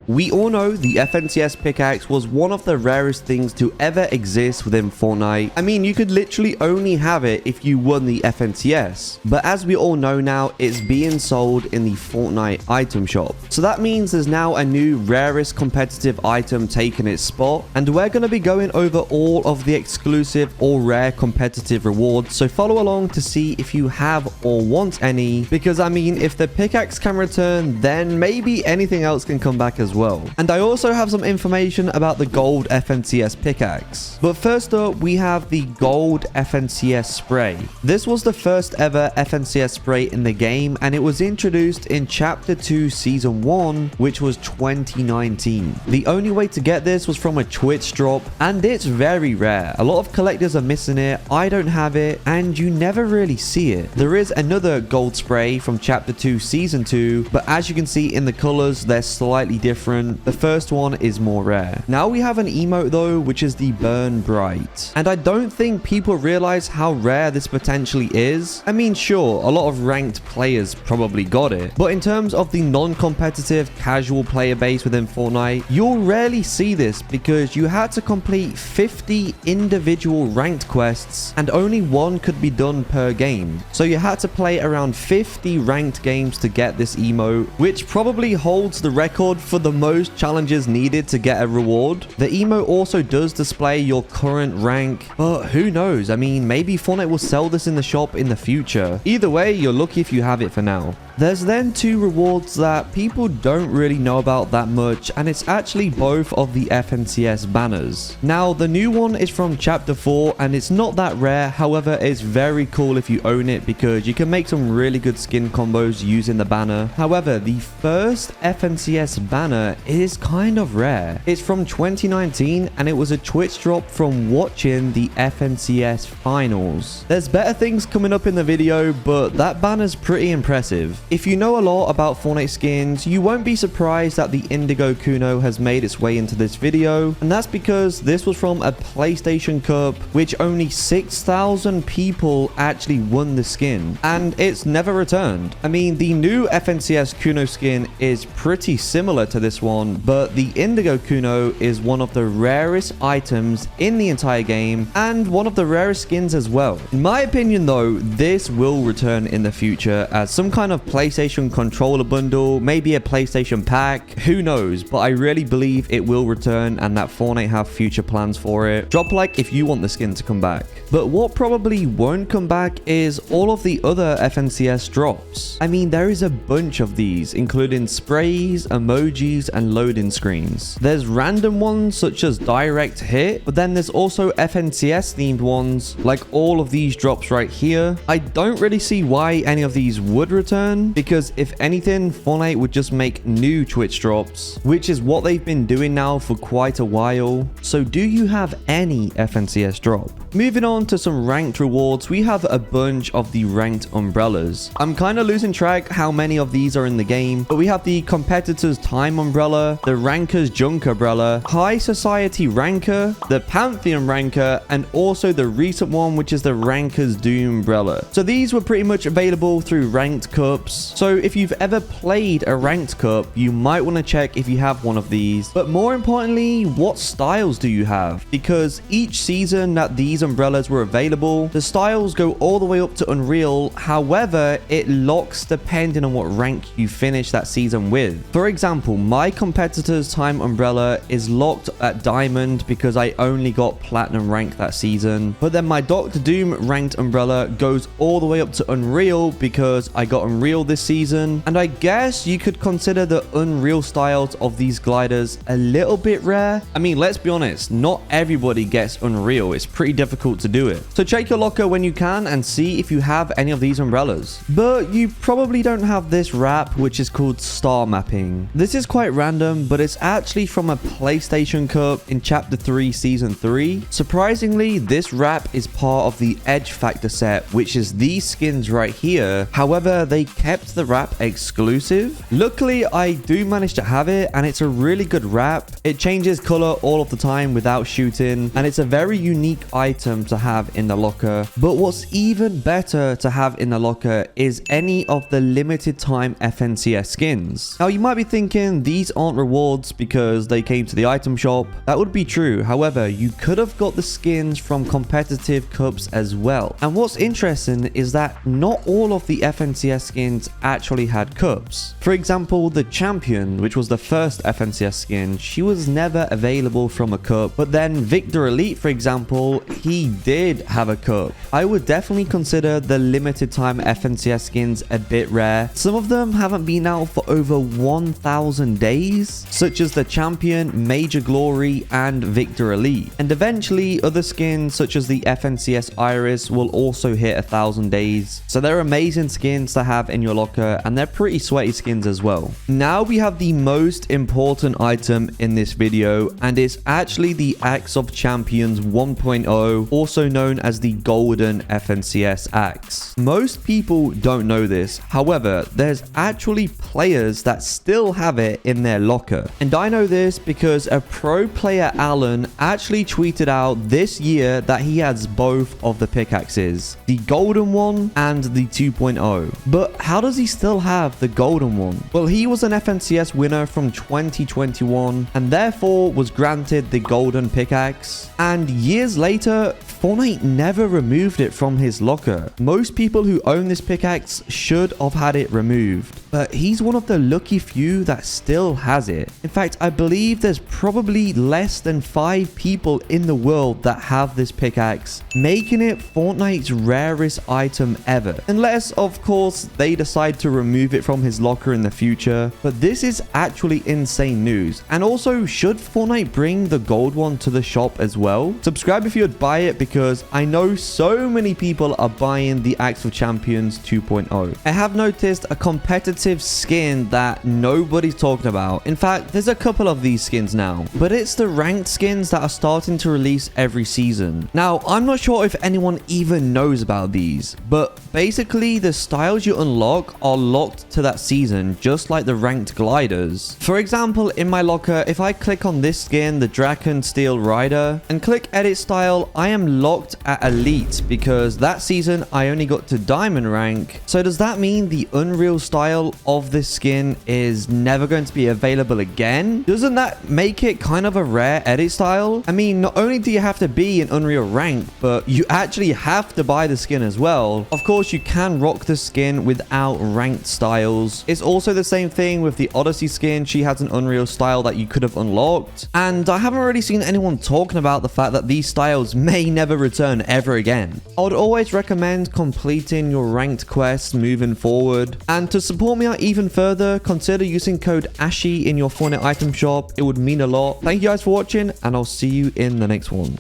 We all know the FNCS pickaxe was one of the rarest things to ever exist within Fortnite. I mean, you could literally only have it if you won the FNCS. But as we all know now, it's being sold in the Fortnite item shop. So that means there's now a new rarest competitive item taking its spot. And we're going to be going over all of the exclusive or rare competitive rewards. So follow along to see if you have or want any. Because I mean, if the pickaxe can return, then maybe anything else can come back as well. And I also have some information about the gold FNCS pickaxe. But first up, we have the gold FNCS spray. This was the first ever FNCS spray in the game, and it was introduced in Chapter 2 Season 1, which was 2019. The only way to get this was from a Twitch drop, and it's very rare. A lot of collectors are missing it, I don't have it, and you never really see it. There is another gold spray from Chapter 2 Season 2, but as you can see in the colors, they're slightly different. The first one is more rare. Now we have an emote though, which is the Burn Bright. And I don't think people realize how rare this potentially is. I mean, sure, a lot of ranked players probably got it, but in terms of the non-competitive casual player base within Fortnite, you'll rarely see this because you had to complete 50 individual ranked quests and only one could be done per game. So you had to play around 50 ranked games to get this emote, which probably holds the record for the most challenges needed to get a reward. The emote also does display your current rank, but who knows? I mean, maybe Fortnite will sell this in the shop in the future. Either way, you're lucky if you have it for now. There's then two rewards that people don't really know about that much, and it's actually both of the FNCS banners. Now, the new one is from Chapter 4, and it's not that rare. However, it's very cool if you own it because you can make some really good skin combos using the banner. However, the first FNCS banner is kind of rare. It's from 2019, and it was a Twitch drop from watching the FNCS finals. There's better things coming up in the video, but that banner's pretty impressive. If you know a lot about Fortnite skins, you won't be surprised that the Indigo Kuno has made its way into this video, and that's because this was from a PlayStation Cup, which only 6,000 people actually won the skin, and it's never returned. I mean, the new FNCS Kuno skin is pretty similar to this one, but the Indigo Kuno is one of the rarest items in the entire game, and one of the rarest skins as well. In my opinion though, this will return in the future as some kind of PlayStation controller bundle, maybe a PlayStation pack, who knows, but I really believe it will return and that Fortnite have future plans for it. Drop a like if you want the skin to come back. But what probably won't come back is all of the other FNCS drops. I mean, there is a bunch of these, including sprays, emojis, and loading screens. There's random ones such as direct hit, but then there's also FNCS themed ones, like all of these drops right here. I don't really see why any of these would return, because if anything, Fortnite would just make new Twitch drops, which is what they've been doing now for quite a while. So do you have any FNCS drop? Moving on to some ranked rewards, we have a bunch of the ranked umbrellas. I'm kind of losing track how many of these are in the game, but we have the competitors time umbrella, the rankers junk umbrella, high society ranker, the pantheon ranker, and also the recent one, which is the rankers doom umbrella. So these were pretty much available through ranked cups. So if you've ever played a ranked cup, you might want to check if you have one of these. But more importantly, what styles do you have? Because each season that these umbrellas were available, the styles go all the way up to Unreal. However, it locks depending on what rank you finish that season with. For example, my competitor's time umbrella is locked at Diamond because I only got Platinum rank that season. But then my Dr. Doom ranked umbrella goes all the way up to Unreal because I got Unreal this season. And I guess you could consider the Unreal styles of these gliders a little bit rare. I mean, let's be honest, not everybody gets Unreal. It's pretty difficult to do it. So check your locker when you can and see if you have any of these umbrellas. But you probably don't have this wrap, which is called Star Mapping. This is quite random, but it's actually from a PlayStation Cup in Chapter 3 Season 3. Surprisingly, this wrap is part of the Edge Factor set, which is these skins right here. However, they kept the wrap exclusive. Luckily, I do manage to have it, and it's a really good wrap. It changes color all of the time without shooting, and it's a very unique icon item to have in the locker. But what's even better to have in the locker is any of the limited time FNCS skins. Now you might be thinking these aren't rewards because they came to the item shop. That would be true. However, you could have got the skins from competitive cups as well. And what's interesting is that not all of the FNCS skins actually had cups. For example, the champion, which was the first FNCS skin, she was never available from a cup. But then Victor Elite, for example, he did have a cup. I would definitely consider the limited time FNCS skins a bit rare. Some of them haven't been out for over 1,000 days, such as the champion, Major Glory, and Victor Elite. And eventually other skins such as the FNCS Iris will also hit 1,000 days. So they're amazing skins to have in your locker, and they're pretty sweaty skins as well. Now we have the most important item in this video, and it's actually the Axe of Champions 1.0, also known as the Golden FNCS Axe. Most people don't know this. However, there's actually players that still have it in their locker. And I know this because a pro player, Alan, actually tweeted out this year that he has both of the pickaxes, the golden one and the 2.0. But how does he still have the golden one? Well, he was an FNCS winner from 2021 and therefore was granted the golden pickaxe. And years later, Fortnite never removed it from his locker. Most people who own this pickaxe should have had it removed, but he's one of the lucky few that still has it. In fact, I believe there's probably less than 5 people in the world that have this pickaxe, making it Fortnite's rarest item ever. Unless, of course, they decide to remove it from his locker in the future. But this is actually insane news. And also, should Fortnite bring the gold one to the shop as well? Subscribe if you would buy it, because I know so many people are buying the Axe of Champions 2.0. I have noticed a competitive skin that nobody's talking about. In fact, there's a couple of these skins now, but it's the ranked skins that are starting to release every season. Now, I'm not sure if anyone even knows about these, but basically the styles you unlock are locked to that season, just like the ranked gliders. For example, in my locker, if I click on this skin, the Draken Steel Rider, and click edit style, I am locked at elite because that season I only got to diamond rank. So does that mean the Unreal style of this skin is never going to be available again? Doesn't that make it kind of a rare edit style? I mean, not only do you have to be in Unreal rank, but you actually have to buy the skin as well. Of course, you can rock the skin without ranked styles. It's also the same thing with the Odyssey skin. She has an Unreal style that you could have unlocked. And I haven't really seen anyone talking about the fact that these styles may never return ever again. I would always recommend completing your ranked quests moving forward. And to support me out even further, consider using code ASHI in your Fortnite item shop. It would mean a lot. Thank you guys for watching, and I'll see you in the next one.